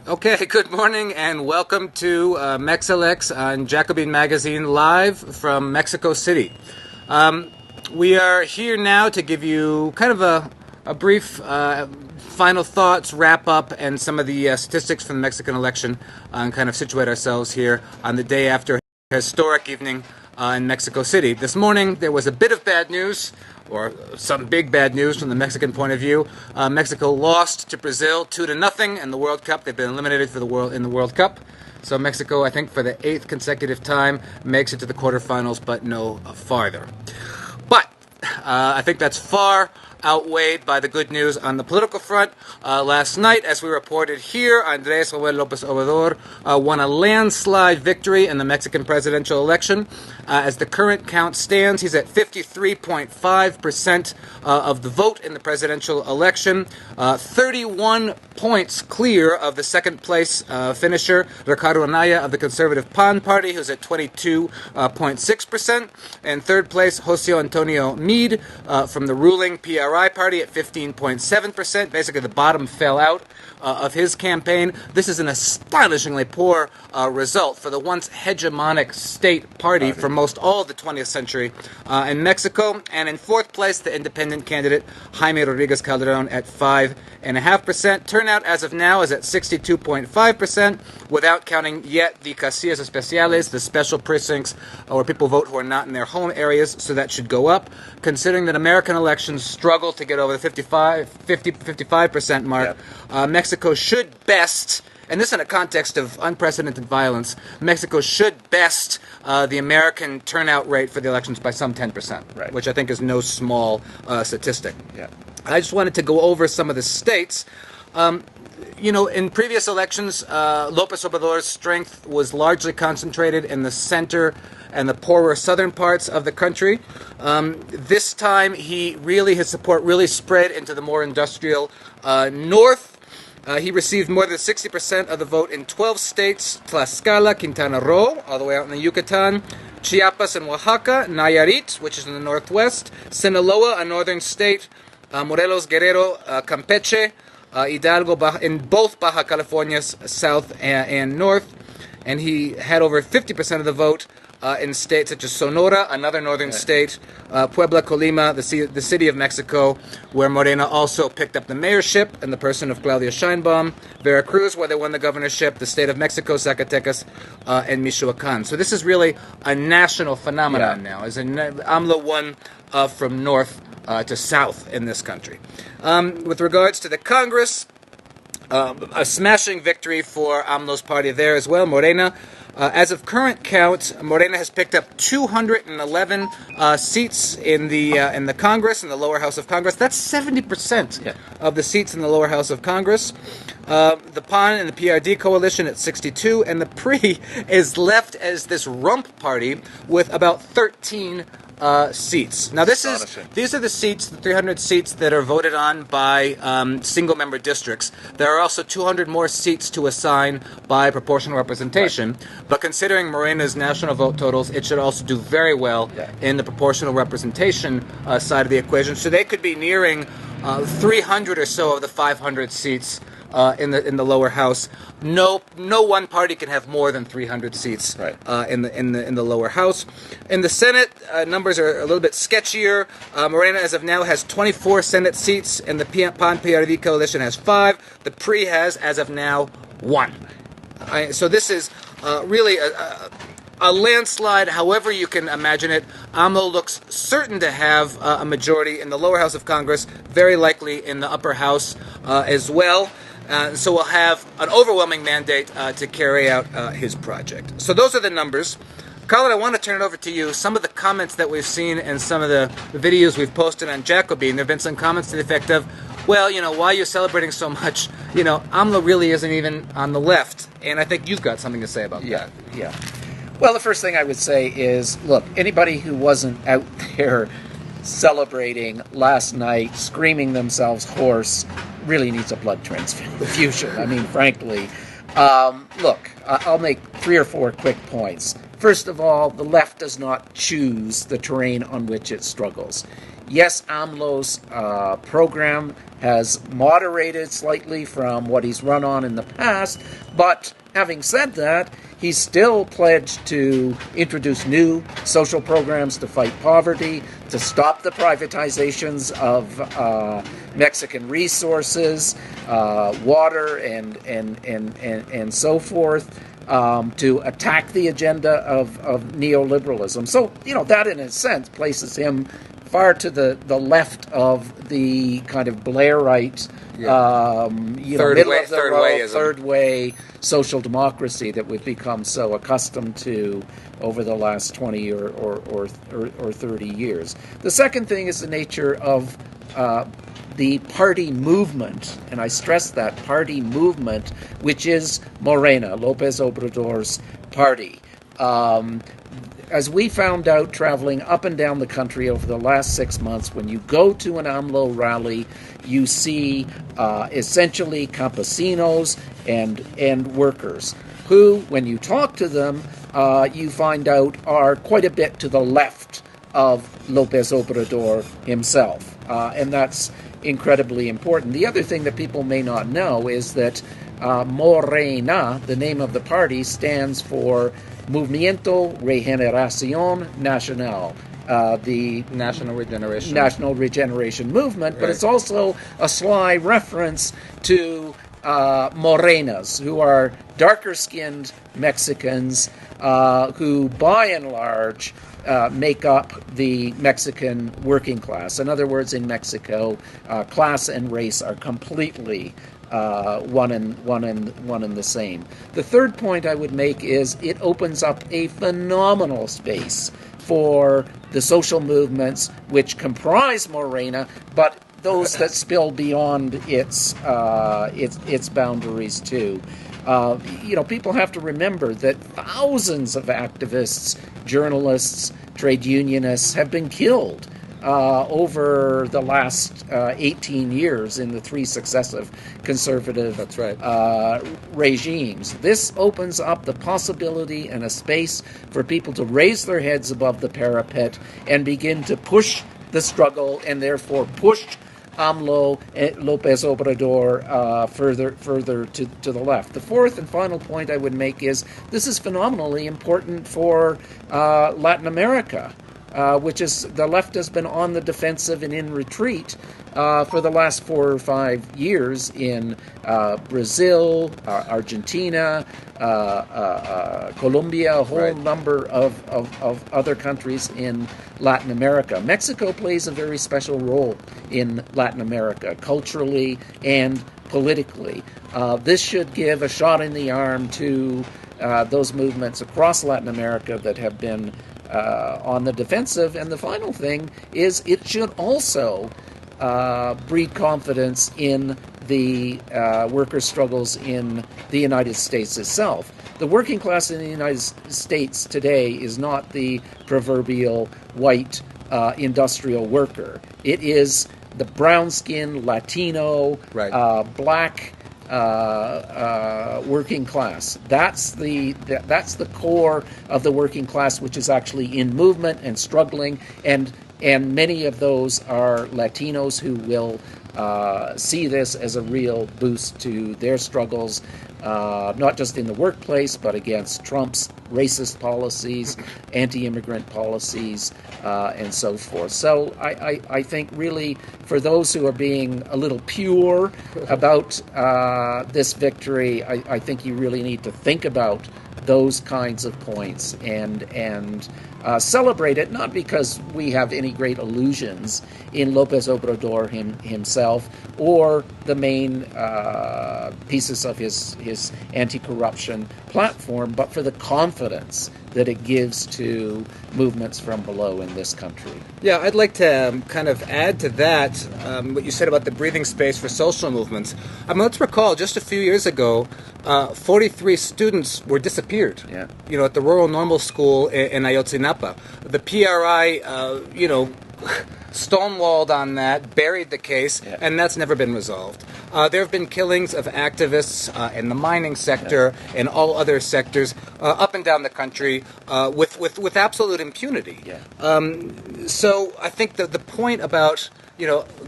Okay, good morning and welcome to MexElects on Jacobin magazine live from Mexico City. We are here now to give you kind of a brief final thoughts, wrap up, and some of the statistics from the Mexican election and kind of situate ourselves here on the day after a historic evening in Mexico City. This morning there was a bit of bad news, or some big bad news from the Mexican point of view. Mexico lost to Brazil 2-0 in the World Cup. They've been eliminated in the World Cup. So Mexico, I think for the 8th consecutive time, makes it to the quarterfinals, but no farther. But I think that's far outweighed by the good news on the political front. Last night, as we reported here, Andrés Manuel López Obrador won a landslide victory in the Mexican presidential election. As the current count stands, he's at 53.5% of the vote in the presidential election, 31 points clear of the second place finisher, Ricardo Anaya of the Conservative PAN Party, who's at 22.6%. And third place, José Antonio Meade from the ruling PRI Party at 15.7%. Basically, the bottom fell out of his campaign. This is an astonishingly poor result for the once hegemonic state party for most all of the 20th century in Mexico. And in fourth place, the independent candidate Jaime Rodriguez Calderon at 5.5%. Turnout as of now is at 62.5%, without counting yet the casillas especiales, the special precincts where people vote who are not in their home areas, so that should go up. Considering that American elections struggle to get over the 55% mark, Mexico should best, and this in a context of unprecedented violence, Mexico should best the American turnout rate for the elections by some 10%, which I think is no small statistic. I just wanted to go over some of the states. In previous elections, López Obrador's strength was largely concentrated in the center and the poorer southern parts of the country. This time, his support really spread into the more industrial north. He received more than 60% of the vote in 12 states: Tlaxcala, Quintana Roo, all the way out in the Yucatan, Chiapas and Oaxaca, Nayarit, which is in the northwest, Sinaloa, a northern state, Morelos, Guerrero, Campeche, Hidalgo, in both Baja California's south and north. And he had over 50% of the vote in states such as Sonora, another northern state, Puebla, Colima, the city of Mexico, where Morena also picked up the mayorship in the person of Claudia Sheinbaum, Veracruz, where they won the governorship, the state of Mexico, Zacatecas, and Michoacan. So this is really a national phenomenon now, as AMLO won from north to south in this country. With regards to the Congress, a smashing victory for AMLO's party there as well, Morena. As of current count, Morena has picked up 211 seats in the Congress, in the lower house of Congress. That's 70% of the seats in the lower house of Congress. The PAN and the PRD coalition at 62, and the PRI is left as this rump party with about 13 seats. Now, these are the seats, the 300 seats that are voted on by single-member districts. There are also 200 more seats to assign by proportional representation. But considering Morena's national vote totals, it should also do very well in the proportional representation side of the equation. So they could be nearing 300 or so of the 500 seats in the lower house. No one party can have more than 300 seats in the lower house. In the Senate, numbers are a little bit sketchier. Morena, as of now, has 24 Senate seats, and the PAN-PRD coalition has 5. The PRI has, as of now, 1. So this is really a landslide, however you can imagine it. AMLO looks certain to have a majority in the lower house of Congress, very likely in the upper house as well. So we'll have an overwhelming mandate to carry out his project. So those are the numbers. Colin, I want to turn it over to you. Some of the comments that we've seen and some of the videos we've posted on Jacobin, there have been some comments to the effect of, well, why are you celebrating so much? AMLO really isn't even on the left. And I think you've got something to say about that. Yeah. Well, the first thing I would say is, look, anybody who wasn't out there celebrating last night, screaming themselves hoarse, really needs a blood transfusion. I mean, frankly. Look, I'll make 3 or 4 quick points. First of all, the left does not choose the terrain on which it struggles. Yes, AMLO's program has moderated slightly from what he's run on in the past, but having said that, he's still pledged to introduce new social programs to fight poverty, to stop the privatizations of Mexican resources, water, and so forth, to attack the agenda of neoliberalism. So, that in a sense places him far to the left of the kind of Blairite, third way social democracy that we've become so accustomed to over the last 20 or 30 years. The second thing is the nature of the party movement, and I stress that party movement, which is Morena, López Obrador's party. As we found out traveling up and down the country over the last 6 months, when you go to an AMLO rally, you see essentially campesinos and workers who, when you talk to them, you find out are quite a bit to the left of López Obrador himself. And that's incredibly important. The other thing that people may not know is that Morena, the name of the party, stands for Movimiento Regeneración Nacional, the National Regeneration Movement, but Right. it's also a sly reference to morenas, who are darker-skinned Mexicans who, by and large, make up the Mexican working class. In other words, in Mexico, class and race are completely one and the same. The third point I would make is it opens up a phenomenal space for the social movements which comprise Morena, but those that spill beyond its boundaries too. People have to remember that thousands of activists, journalists, trade unionists have been killed over the last 18 years in the three successive conservative regimes. This opens up the possibility and a space for people to raise their heads above the parapet and begin to push the struggle, and therefore push AMLO, López Obrador, further to the left. The fourth and final point I would make is this is phenomenally important for Latin America, which is the left has been on the defensive and in retreat for the last 4 or 5 years in Brazil, Argentina, Colombia, a whole number of other countries in Latin America. Mexico plays a very special role in Latin America, culturally and politically. This should give a shot in the arm to those movements across Latin America that have been on the defensive. And the final thing is it should also breed confidence in the workers' struggles in the United States itself. The working class in the United States today is not the proverbial white industrial worker. It is the brown-skinned, Latino, black working class. That's the core of the working class, which is actually in movement and struggling, and many of those are Latinos who will see this as a real boost to their struggles, not just in the workplace, but against Trump's racist policies, anti-immigrant policies, and so forth. So I think really for those who are being a little pure about this victory, I think you really need to think about those kinds of points and celebrate it, not because we have any great illusions in López Obrador himself or the main pieces of his anti-corruption platform, but for the confidence that it gives to movements from below in this country. Yeah, I'd like to kind of add to that what you said about the breathing space for social movements. Let's recall just a few years ago, 43 students were disappeared. Yeah. At the Rural Normal School in Ayotzinapa. The PRI, stonewalled on that, buried the case, and that's never been resolved. There have been killings of activists in the mining sector and all other sectors up and down the country with absolute impunity. So I think the point about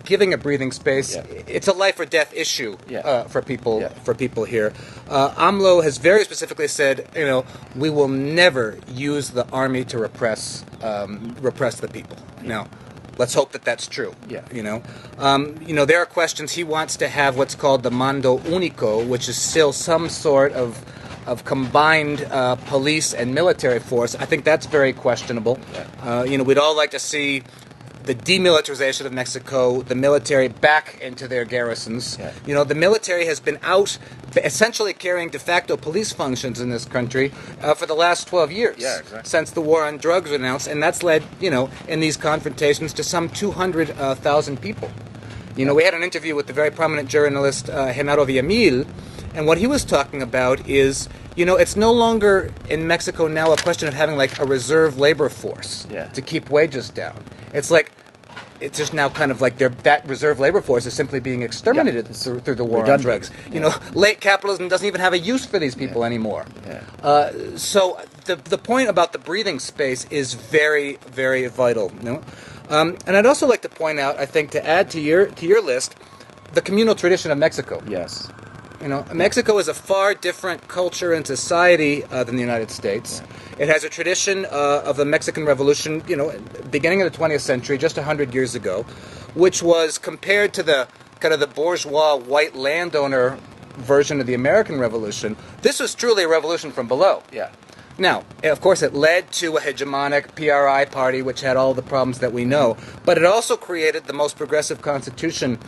giving a breathing space, it's a life or death issue for people here. AMLO has very specifically said, we will never use the army to repress the people. Now, let's hope that that's true. There are questions. He wants to have what's called the mando único, which is still some sort of combined police and military force. I think that's very questionable. We'd all like to see the demilitarization of Mexico, the military back into their garrisons. The military has been out essentially carrying de facto police functions in this country for the last 12 years, since the war on drugs was announced, and that's led, in these confrontations to some 200,000 people. We had an interview with the very prominent journalist Genaro Villamil, and what he was talking about is, it's no longer in Mexico now a question of having like a reserve labor force to keep wages down. It's just now kind of like that reserve labor force is simply being exterminated through the war on drugs. Late capitalism doesn't even have a use for these people anymore. So the point about the breathing space is very, very vital. And I'd also like to point out, I think, to add to your list, the communal tradition of Mexico. Mexico is a far different culture and society than the United States. It has a tradition of the Mexican Revolution, beginning of the 20th century, just 100 years ago, which was compared to the kind of the bourgeois white landowner version of the American Revolution. This was truly a revolution from below. Now, of course, it led to a hegemonic PRI party, which had all the problems that we know, but it also created the most progressive constitution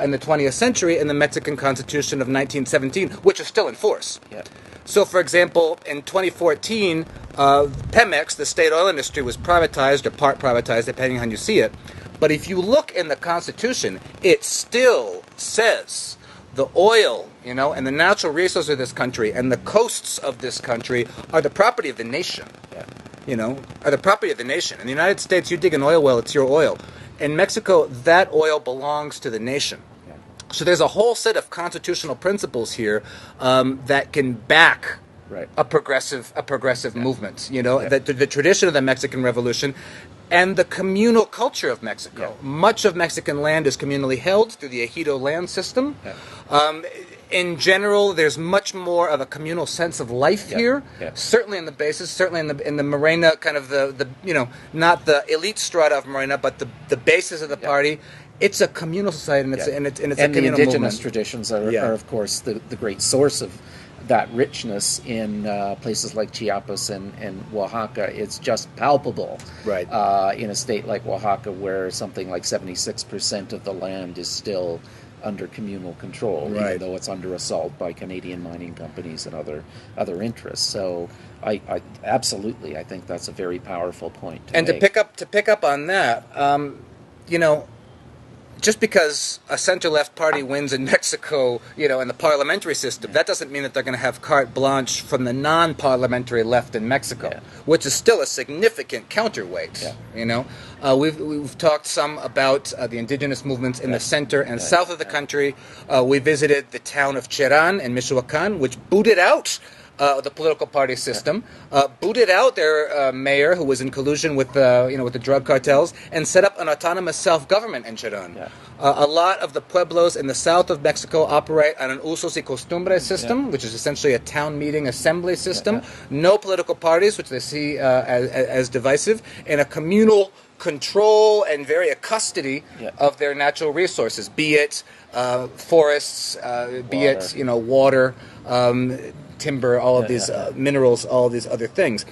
in the 20th century in the Mexican Constitution of 1917, which is still in force. So, for example, in 2014, Pemex, the state oil industry, was privatized or part privatized, depending on how you see it. But if you look in the Constitution, it still says the oil, and the natural resources of this country and the coasts of this country are the property of the nation. Are the property of the nation. In the United States, you dig an oil well, it's your oil. In Mexico, that oil belongs to the nation. So there's a whole set of constitutional principles here that can back a progressive movement. The tradition of the Mexican Revolution and the communal culture of Mexico. Much of Mexican land is communally held through the ejido land system. In general, there's much more of a communal sense of life here. Certainly in the basis, certainly in the Morena, kind of the not the elite strata of Morena, but the basis of the party. It's a communal society, and it's a communal the indigenous movement. Traditions are, of course, the great source of that richness in places like Chiapas and Oaxaca. It's just palpable, in a state like Oaxaca, where something like 76% of the land is still under communal control, even though it's under assault by Canadian mining companies and other interests. So, I absolutely, I think that's a very powerful point to make. To pick up on that, just because a center-left party wins in Mexico, in the parliamentary system, that doesn't mean that they're going to have carte blanche from the non-parliamentary left in Mexico, which is still a significant counterweight. We've talked some about the indigenous movements in the center and south of the country. We visited the town of Cherán in Michoacán, which booted out the political party system, booted out their mayor, who was in collusion with the drug cartels, and set up an autonomous self-government in Cherán. A lot of the pueblos in the south of Mexico operate on an usos y costumbres system, which is essentially a town meeting assembly system. No political parties, which they see as divisive, and a communal control and very a custody of their natural resources, be it forests, be it water, timber, all of these minerals, all of these other things.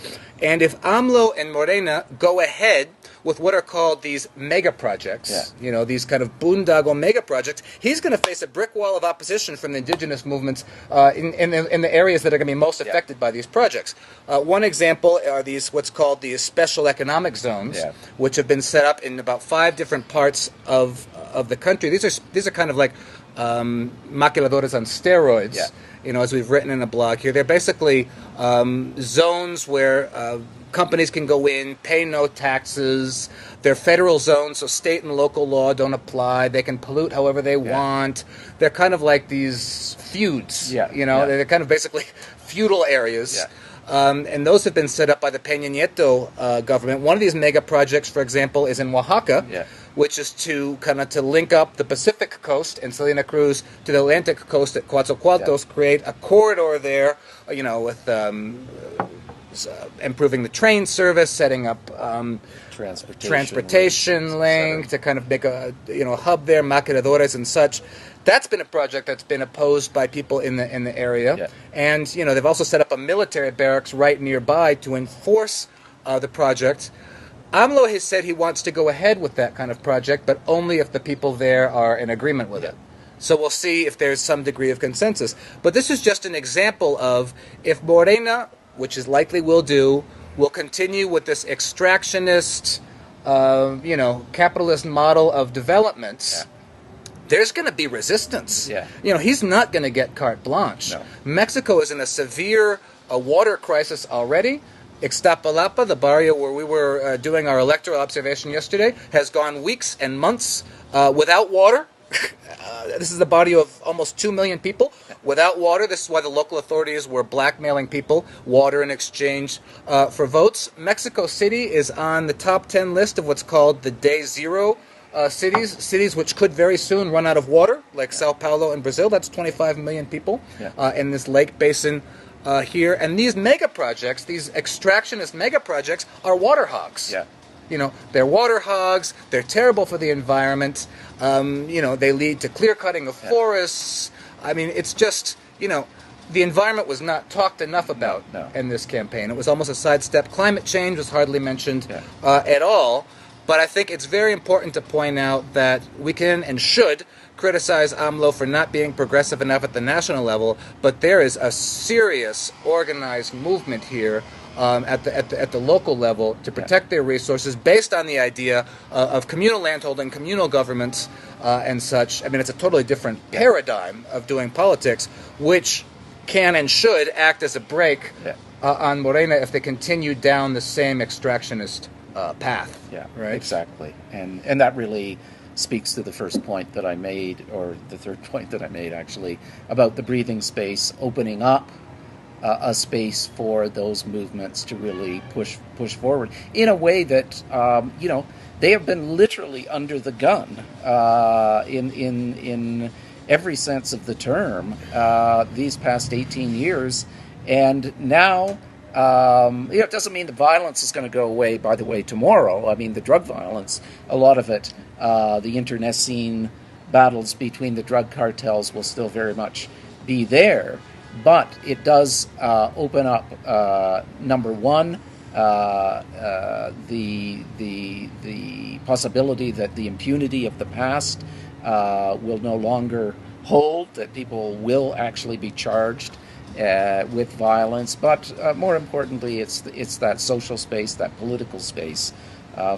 And if AMLO and Morena go ahead with what are called these mega projects, these kind of boondoggle mega projects, he's going to face a brick wall of opposition from the indigenous movements in the areas that are going to be most affected by these projects. One example are these what's called these special economic zones, which have been set up in about 5 different parts of the country. These are kind of like maquiladores on steroids. Yeah. You know, as we've written in a blog here, they're basically zones where companies can go in, pay no taxes. They're federal zones, so state and local law don't apply. They can pollute however they want. They're kind of like these feuds. You know, they're kind of basically feudal areas. And those have been set up by the Peña Nieto government. One of these mega projects, for example, is in Oaxaca, which is to kind of to link up the Pacific coast and Salina Cruz to the Atlantic coast at Coatzacoalcos, create a corridor there, you know, with improving the train service, setting up transportation link to kind of make a hub there, maquiladores and such. That's been a project that's been opposed by people in the area, and you know they've also set up a military barracks right nearby to enforce the project. AMLO has said he wants to go ahead with that kind of project, but only if the people there are in agreement with it. So we'll see if there's some degree of consensus. But this is just an example of if Morena, which is likely will do, will continue with this extractionist, capitalist model of development. There's going to be resistance. You know, he's not going to get carte blanche. Mexico is in a severe water crisis already. Ixtapalapa, the barrio where we were doing our electoral observation yesterday, has gone weeks and months without water. This is a barrio of almost 2 million people without water. This is why the local authorities were blackmailing people water in exchange for votes. Mexico City is on the top 10 list of what's called the Day Zero cities which could very soon run out of water, like Sao Paulo in Brazil. That's 25 million people in this lake basin here. And these mega projects, these extractionist mega projects, are water hogs. You know, they're water hogs. They're terrible for the environment. They lead to clear cutting of forests. I mean, it's just, the environment was not talked enough about in this campaign. It was almost a sidestep. Climate change was hardly mentioned at all. But I think it's very important to point out that we can and should criticize AMLO for not being progressive enough at the national level, but there is a serious organized movement here at the local level to protect their resources based on the idea of communal landholding, communal governments, and such. I mean, it's a totally different paradigm of doing politics, which can and should act as a brake on Morena if they continue down the same extractionist path. Right? Exactly. And that really speaks to the first point that I made, or the third point that I made, actually, about the breathing space, opening up a space for those movements to really push forward in a way that, they have been literally under the gun in every sense of the term these past 18 years. And now, it doesn't mean the violence is going to go away, by the way, tomorrow. I mean, the drug violence, a lot of it, the internecine battles between the drug cartels will still very much be there. But it does open up, number one, the possibility that the impunity of the past will no longer hold, that people will actually be charged with violence, but more importantly, it's that social space, that political space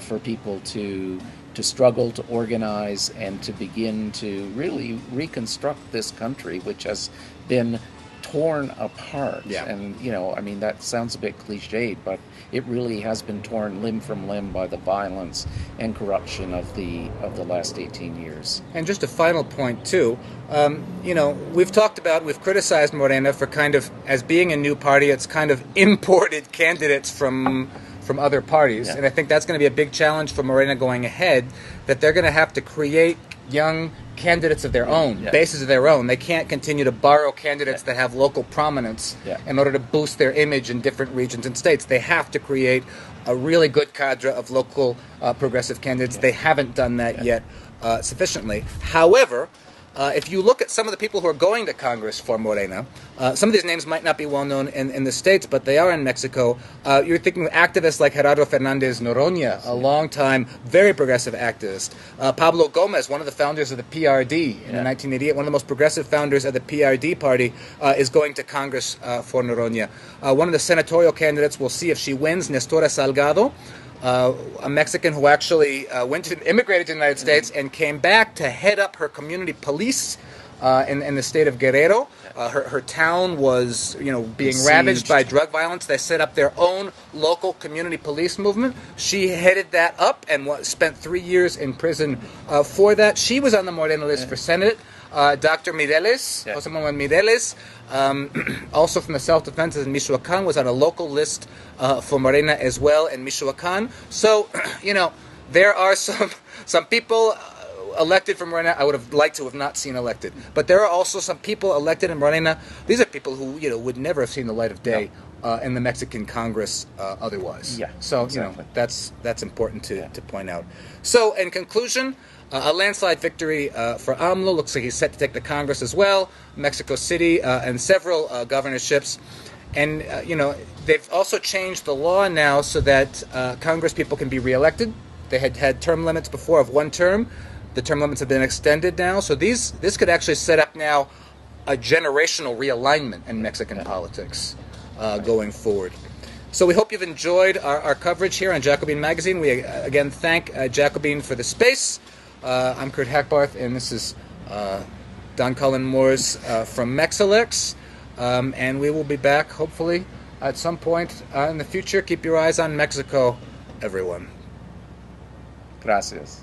for people to struggle, to organize, and to begin to really reconstruct this country, which has been torn apart. And I mean, that sounds a bit cliched, but it really has been torn limb from limb by the violence and corruption of the last 18 years. And just a final point too, we've criticized Morena for kind of, as being a new party, it's kind of imported candidates from other parties, and I think that's going to be a big challenge for Morena going ahead, that they're going to have to create young candidates of their own, bases of their own. They can't continue to borrow candidates that have local prominence in order to boost their image in different regions and states. They have to create a really good cadre of local progressive candidates. They haven't done that yet sufficiently. However, if you look at some of the people who are going to Congress for Morena, some of these names might not be well known in the States, but they are in Mexico. You're thinking of activists like Gerardo Fernandez Noroña, a long-time, very progressive activist. Pablo Gomez, one of the founders of the PRD in 1988, one of the most progressive founders of the PRD party, is going to Congress for Noroña. One of the senatorial candidates, we'll see if she wins, Nestora Salgado, a Mexican who actually immigrated to the United States and came back to head up her community police in the state of Guerrero. Her town was, being ravaged by drug violence. They set up their own local community police movement. She headed that up and spent 3 years in prison for that. She was on the Morena list for Senate. Dr. Mireles, Jose Manuel Mireles, also from the self-defense in Michoacan, was on a local list for Morena as well in Michoacan. So, there are some people elected from Morena I would have liked to have not seen elected. But there are also some people elected in Morena. These are people who, would never have seen the light of day in the Mexican Congress otherwise. Yeah, so, exactly. That's important to point out. So, in conclusion, a landslide victory for AMLO. Looks like he's set to take the Congress as well, Mexico City, and several governorships. And, they've also changed the law now so that Congress people can be reelected. They had term limits before of 1 term. The term limits have been extended now. So this could actually set up now a generational realignment in Mexican politics going forward. So we hope you've enjoyed our coverage here on Jacobin Magazine. We again thank Jacobin for the space. I'm Kurt Hackbarth, and this is Don Colin Mooers from MexElects. And we will be back, hopefully, at some point in the future. Keep your eyes on Mexico, everyone. Gracias.